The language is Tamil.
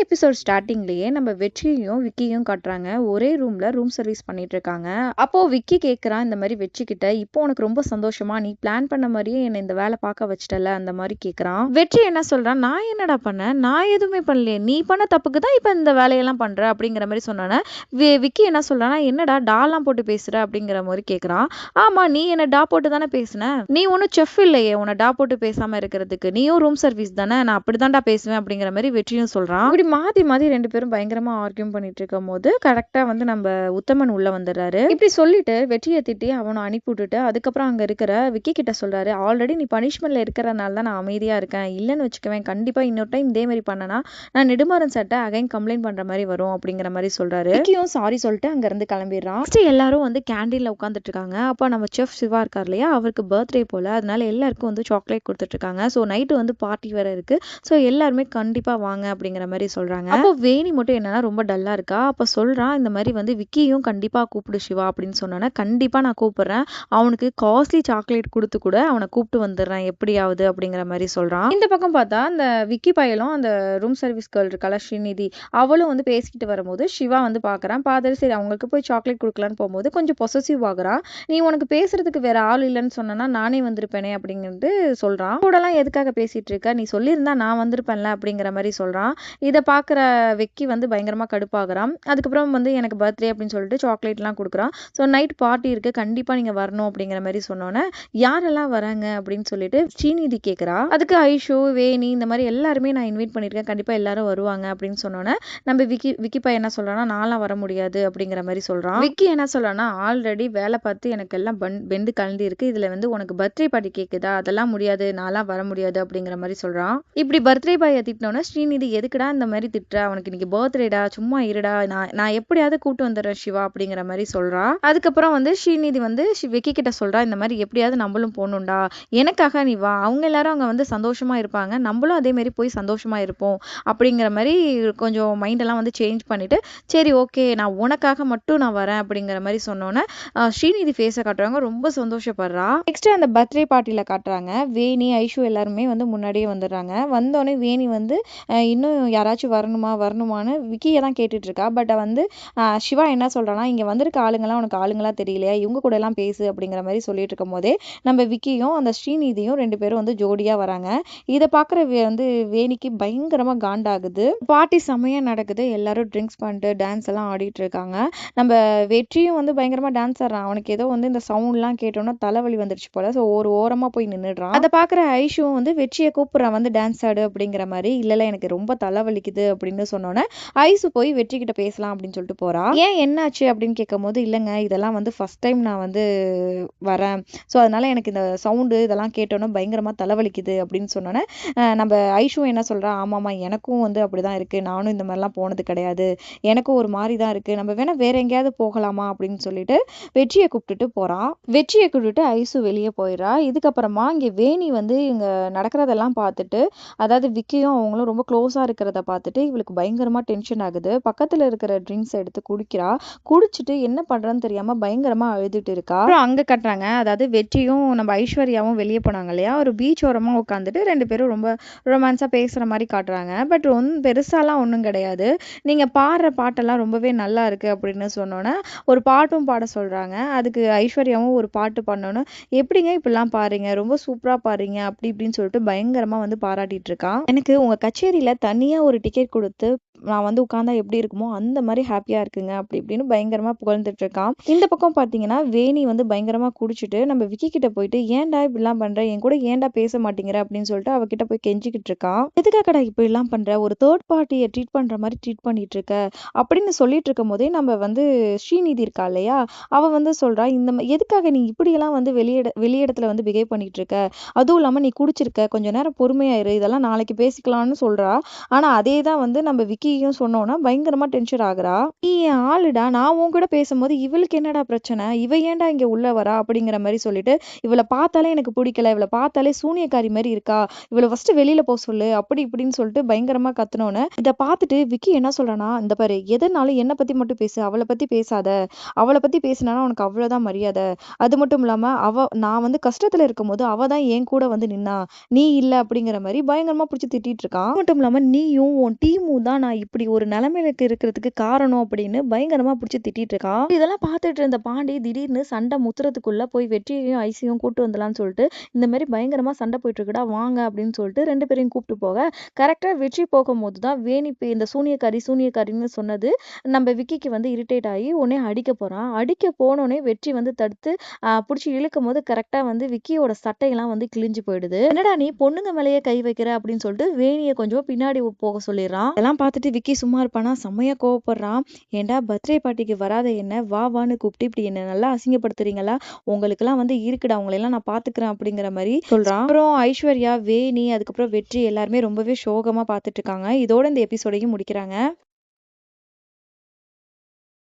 எபிசோட் ஸ்டார்டிங்லயே நம்ம வெற்றியும் விக்கியும் காட்டுறாங்க. ஒரே ரூம்ல ரூம் சர்வீஸ் பண்ணிட்டு இருக்காங்க. அப்போ விக்கி கேக்குறான் இந்த மாதிரி வெற்றி கிட்ட, இப்போ உனக்கு ரொம்ப சந்தோஷமா, நீ பிளான் பண்ண மாதிரியே என்ன இந்த வேலை பார்க்க வச்சிட்டல அந்த மாதிரி கேக்குறான். வெற்றி என்ன சொல்றான், நான் என்னடா பண்ணேன், நான் எதுவுமே பண்ணலையே, நீ பண்ண தப்புக்கு தான் இப்ப இந்த வேலையெல்லாம் பண்ற அப்படிங்கிற மாதிரி சொன்னானே. விக்கி என்ன சொல்றானா, என்னடா டாலாம் போட்டு பேசுற அப்படிங்கிற மாதிரி கேக்குறான். ஆமா, நீ என்ன டா போட்டு தானே பேசுன, நீ ஒன்னும் செஃப் இல்லையே உன்னை டா போட்டு பேசாம இருக்கிறதுக்கு, நீயும் ரூம் சர்வீஸ் தானே, நான் அப்படிதான்டா பேசுவேன் அப்படிங்கிற மாதிரி வெற்றியும் சொல்றான். இப்படி மாத்தி மாத்தி ரெண்டு பேரும் பயங்கரமா ஆர்கியூம் பண்ணிட்டு இருக்கும் போது கரெக்டா வந்து நம்ம உத்தமன் உள்ள வந்துடுறாரு. இப்படி சொல்லிட்டு வெற்றியை திட்டி அவனை அனுப்பி விட்டுட்டு அதுக்கப்புறம் அங்க இருக்கிற விக்கி கிட்ட சொல்றாரு, ஆல்ரெடி நீ பனிஷ்மெண்ட்ல இருக்கிறனால தான் நான் அமைதியா இருக்கேன், இல்லைன்னு வச்சுக்கவேன் கண்டிப்பா இன்னொரு டைம் இதே மாதிரி பண்ணனா நான் நெடுமாறன் சட்டை அகைன் கம்ப்ளைண்ட் பண்ற மாதிரி வரும் அப்படிங்கிற மாதிரி சொல்றாரு. விக்கியும் சாரி சொல்லிட்டு அங்க இருந்து கிளம்பிடுறான். எல்லாரும் வந்து கேண்டீன்ல உட்காந்துட்டு இருக்காங்க. அப்ப நம்ம செஃப் சிவா இருக்கார் இல்லையா, அவருக்கு பர்த்டே போல, அதனால எல்லாருக்கும் வந்து சாக்லேட் கொடுத்துட்டு இருக்காங்க. ஸோ நைட்டு வந்து பார்ட்டி வேற இருக்கு. ஸோ எல்லாருமே கண்டிப்பா வாங்க அப்படிங்கிற மாதிரி சொல்றாங்க. அப்போ வேணி மட்டும் என்னன்னா ரொம்ப டல்லா இருக்கா. அப்ப சொல்றான், இந்த மாதிரி வந்து விக்கியும் கண்டிப்பா கூப்பிடு சிவா அப்படின்னு சொன்னோன்னா, கண்டிப்பா நான் கூப்பிடுறேன், அவனுக்கு காஸ்ட்லி சாக்லேட் கொடுத்து கூட அவனை கூப்பிட்டு வந்துடுறேன் எப்படியாவது அப்படிங்கிற மாதிரி சொல்றான். இந்த பக்கம் பார்த்தா அந்த விக்கி பயலும் அந்த ரூம் சர்வீஸ் கேர்ள் இருக்கல ஸ்ரீநிதி, அவளும் வந்து பேசிக்கிட்டு வரும்போது சிவா வந்து பாக்குறான். பார்த்துட்டு சரி அவங்களுக்கு போய் சாக்லேட் கொடுக்கலான்னு போகும்போது கொஞ்சம் பொசசிவ் ஆகுறான். நீ உனக்கு பேசுறதுக்கு வேற ஆள் இல்லைன்னு சொன்னா நானே வந்திருப்பேனே அப்படிங்கிறது சொல்றான். கூடலாம் எதுக்காக பேசிட்டு இருக்க, நீ சொல்லியிருந்தா நான் வந்திருப்பேன்ல அப்படிங்கிற மாதிரி சொல்றான். இதை பார்க்குற வெக்கி வந்து பயங்கரமாக கடுப்பாகிறான். அதுக்கப்புறம் வந்து எனக்கு பர்த்டே அப்படின்னு சொல்லிட்டு சாக்லேட்லாம் கொடுக்குறான். ஸோ நைட் பார்ட்டி இருக்குது, கண்டிப்பாக நீங்கள் வரணும் அப்படிங்கிற மாதிரி சொன்னோன்னே யாரெல்லாம் வராங்க அப்படின்னு சொல்லிட்டு ஸ்ரீநிதி கேட்குறா. அதுக்கு ஐஷு, வேணி இந்த மாதிரி எல்லாருமே நான் இன்வைட் பண்ணியிருக்கேன், கண்டிப்பாக எல்லாரும் வருவாங்க அப்படின்னு சொன்னோன்னே நம்ம விக்கி பையன் என்ன சொல்கிறான்னா, நான்லாம் வர முடியாது அப்படிங்கிற மாதிரி சொல்கிறான். விக்கி என்ன சொல்கிறான்னா, ஆல்ரெடி வேலை பார்த்து எனக்கு எல்லாம் பெண்டு கலந்து இருக்கு, இதில் வந்து உனக்கு பர்த்டே பார்ட்டி கேட்குதா, அதெல்லாம் முடியாது, நான்லாம் வர முடியாது அப்படிங்கிற மாதிரி சொல்கிறான். இப்படி பர்த்டே பாயை திட்டினோன்னா ஸ்ரீநிதி எதுக்குடா இந்த மாதிரி திட்டுற, அவனுக்கு இன்னைக்கு பர்த்டேடா, சும்மா இருடா, நான் எப்படியாவது கூட்டு வந்துடுறேன் சிவா அப்படிங்கிற மாதிரி சொல்றா. அதுக்கப்புறம் வந்து ஸ்ரீநிதி வந்து விக்கி கிட்ட சொல்றா, இந்த மாதிரி எப்படியாவது நம்மளும் போகணும்டா, எனக்காக நீ வா, அவங்க எல்லாரும் அங்க வந்து சந்தோஷமா இருப்பாங்க, நம்மளும் அதே மாதிரி போய் சந்தோஷமா இருப்போம் அப்படிங்கிற மாதிரி கொஞ்சம் மைண்டெல்லாம் வந்து சேஞ்ச் பண்ணிட்டு, சரி ஓகே நான் உனக்காக மட்டும் நான் வரேன் அப்படிங்கிற மாதிரி சொன்னோன்னே ஸ்ரீநிதி ஃபேஸை காட்டுறாங்க, ரொம்ப சந்தோஷப்படுறா. நெக்ஸ்ட் அந்த பர்த்டே பார்ட்டியில காட்டுறாங்க, வேணி ஐஷு எல்லாருமே வந்து முன்னாடியே வந்துடுறாங்க. வந்தோடனே வேணி வந்து இன்னும் யாராச்சும் வரணுமான்னு விக்கியை தான் கேட்டுட்டு இருக்கா. பட் வந்து சிவா என்ன சொல்றான்னா, இங்க வந்திருக்க ஆளுங்கெல்லாம் உனக்கு ஆளுங்களா தெரியலையா, இவங்க கூட எல்லாம் பேசு அப்படிங்கிற மாதிரி சொல்லிட்டு இருக்கும் போதே நம்ம விக்கியும் அந்த ஸ்ரீநிதியும் ரெண்டு பேரும் வந்து ஜோடியா வராங்க. இதை பாக்குற வந்து வேணிக்கு பயங்கரமா காண்டாகுது. பார்ட்டி செமையா நடக்குது, எல்லாரும் ட்ரிங்க்ஸ் பண்ணிட்டு டான்ஸ் எல்லாம் ஆடிட்டு இருக்காங்க. நம்ம வெற்றியும் வந்து பயங்கரமா டான்ஸ் ஆடுறான். அவனுக்கு ஏதோ வந்து இந்த சவுண்ட்லாம் கேட்டோன்னா தலைவலி வந்துருச்சு போல. ஸோ ஒரு ஓரமா போய் நின்றுடுறான். அதை பாக்குற ஐஷுவும் வந்து வெற்றியை கூப்பிடுறான், வந்து டான்ஸ் ஆடு அப்படிங்கிற மாதிரி. இல்ல எனக்கு ரொம்ப தலைவலிக்குது அப்படின்னு சொன்னோன்னே ஐசு போய் வெற்றி கிட்ட பேசலாம் அப்படின்னு சொல்லிட்டு போறா. ஏன் என்னாச்சு அப்படின்னு கேட்கும் போது, இல்லைங்க இதெல்லாம் வந்து ஃபர்ஸ்ட் டைம் நான் வந்து வரேன், ஸோ அதனால எனக்கு இந்த சவுண்டு இதெல்லாம் கேட்டோன்னா பயங்கரமா தலைவலிக்குது அப்படின்னு சொன்னோன்னே நம்ம ஐஷுவும் என்ன சொல்றா, ஆமாமா எனக்கும் வந்து அப்படிதான் இருக்கு, நானும் இந்த மாதிரிலாம் போனது கிடையாது, எனக்கும் ஒரு மாதிரி தான் இருக்கு, நம்ம வேணா வேற எங்கேயாவது போகலாமா அப்படின்னு சொல்லிட்டு வெற்றியை கூப்பிட்டுட்டு போறா. வெற்றியை கூப்பிட்டுட்டு ஐசு வெளியே போயிடறா. இதுக்கப்புறமா இங்கே வேணி வந்து இங்க நடக்கிறதெல்லாம் பார்த்துட்டு, அதாவது விக்கியும் அவங்களும் ரொம்ப க்ளோஸா இருக்கிறத பார்த்துட்டு இவளுக்கு பயங்கரமா டென்ஷன் ஆகுது. பக்கத்துல இருக்கிற ட்ரிங்க்ஸ் எடுத்து குடிக்கிறா. குடிச்சிட்டு என்ன பண்றன்னு தெரியாம பயங்கரமா அழுதுட்டு இருக்கா. அப்புறம் அங்க கட்டுறாங்க, அதாவது வெற்றியும் நம்ம ஐஸ்வர்யாவும் வெளியே போனாங்க இல்லையா, ஒரு பீச் ஓரமா உட்காந்துட்டு ரெண்டு பேரும் ரொம்ப ரொமான்ஸா பேசுற மாதிரி காட்டுறாங்க. பட் பெருசாலாம் ஒன்றும் கிடையாது. நீங்க பாடுற பாட்டெல்லாம் ரொம்பவே நல்லா இருக்கு அப்படின்னு சொன்னோன்னே ஒரு பாட்டும் பாட சொல்றாங்க. அதுக்கு ஐஸ்வர்யாவும் ஒரு பாட்டு பண்ணோன்னு, எப்படிங்க இப்படிலாம் பாருங்க, ரொம்ப சூப்பரா பாருங்க அப்படி இப்படின்னு சொல்லிட்டு பயங்கரமா வந்து பாராட்டிட்டு இருக்கான். எனக்கு உங்க கச்சேரியில தனியா ஒரு டிக்கெட் கொடுத்து நான் வந்து உட்கார்ந்தா எப்படி இருக்குமோ அந்த மாதிரி ஹாப்பியா இருக்குங்க அப்படி இப்படின்னு பயங்கரமா புகழ்ந்துட்டு இருக்கான். இந்த பக்கம் பாத்தீங்கன்னா வேணி வந்து பயங்கரமா குடிச்சிட்டு நம்ம விக்கி கிட்ட போயிட்டு, ஏன்டா இப்படிலாம் பண்ற, என் கூட ஏன்டா பேச மாட்டேங்கிற அப்படின்னு சொல்லிட்டு அவகிட்ட போய் கெஞ்சிக்கிட்டு இருக்கான். எதுக்காகடா இப்படி எல்லாம் பண்ற, ஒரு தேர்ட் பார்ட்டியை ட்ரீட் பண்ற மாதிரி ட்ரீட் பண்ணிட்டு இருக்க அப்படின்னு சொல்லிட்டு இருக்கும் போதே நம்ம வந்து ஸ்ரீநிதி இருக்கா இல்லையா, அவ வந்து சொல்றா, இந்த எதுக்காக நீ இப்படியெல்லாம் வந்து வெளியிடத்துல வந்து பிஹேவ் பண்ணிட்டு இருக்க, அதுவும் இல்லாம நீ குடிச்சிருக்க, கொஞ்ச நேரம் பொறுமையா இரு, இதெல்லாம் நாளைக்கு பேசிக்கலாம்னு சொல்றா. ஆனா அதே தான் வந்து நம்ம விக்கியும் சொன்னோன்னா பயங்கரமா டென்ஷன் ஆகுறா. நீ என் ஆளுடா, நான் உன் கூட பேசும்போது இவளுக்கு என்னடா பிரச்சனை, இவ ஏன்டா இங்க உள்ள வரா அப்படிங்கிற மாதிரி சொல்லிட்டு, இவளை பார்த்தாலே எனக்கு பிடிக்கல, இவளை பார்த்தாலே சூனியக்காரி மாதிரி இருக்கா, இவளை ஃபர்ஸ்ட் வெளியில போக சொல்லு அப்படி இப்படின்னு சொல்லிட்டு பயங்கரமா கத்துனோன்னு இதை பார்த்துட்டு விக்கி என்ன சொல்றானா, இந்த பாரு எதனாலும் என்னை பத்தி மட்டும் பேசு, அவளை பத்தி பேசாத, அவளை பத்தி பேசினா உனக்கு அவ்வளவுதான் மரியாதை, அது மட்டும் இல்லாம நான் வந்து கஷ்டத்துல இருக்கும் போது அவ தான் என் கூட வந்து நின்னா, நீ இல்ல அப்படிங்கிற மாதிரி பயங்கரமா பிடிச்சி திட்டிட்டு இருக்கான். மட்டும் இல்லாம நீயும் உன் டீமும் தான் நான் இப்படி ஒரு நிலைமையில இருக்கிறதுக்கு காரணம் அப்படின்னு பயங்கரமா பிடிச்சி திட்டிட்டு இருக்கா. இதெல்லாம் பார்த்துட்டு இருந்த பாண்டி திடீர்னு சண்டை முத்துறதுக்குள்ள போய் வெற்றியையும் ஐசியும் கூட்டு வந்துடலாம்னு சொல்லிட்டு இந்த மாதிரி பயங்கரமா சண்டை போயிட்டு இருக்குடா வாங்க அப்படின்னு சொல்லிட்டு 2 பேரையும் கூப்பிட்டு போக கரெக்டா வெற்றி போகும்போது தான் வேணி இந்த சூனியக்காரின்னு சொன்னது நம்ம விக்கிக்கு வந்து இரிட்டேட் ஆகி உடனே அடிக்க போறான். அடிக்க போனோடனே வெற்றி வந்து தடுத்து பிடிச்சி இழுக்கும் போது கரெக்டா வந்து விக்கியோட சட்டையெல்லாம் வந்து கிழிஞ்சு போயிடுது. என்னடா நீ பொண்ணுங்க மேலேயே கை வைக்கிற அப்படின்னு சொல்லிட்டு வேணியை கொஞ்சம் பின்னாடி போக சொல்லிடுறான். இதெல்லாம் பார்த்துட்டு விக்கி சும்மா இருப்பானா, செம்மையா கோவப்படுறான். ஏன்டா பர்த்டே பார்ட்டிக்கு வராத என்ன வான்னு கூப்பிட்டு இப்படி என்ன நல்லா அசிங்கப்படுத்துறீங்களா, உங்களுக்கெல்லாம் வந்து இருக்குடா, உங்களையெல்லாம் நான் பாத்துக்கிறேன் அப்படிங்கிற மாதிரி சொல்றான். அப்புறம் ஐஸ்வர்யா, வேணி, அதுக்கப்புறம் வெற்றி எல்லாருமே ரொம்பவே சோகமா பார்த்துட்டு இருக்காங்க. இதோட இந்த எபிசோடையும் முடிக்கிறாங்க.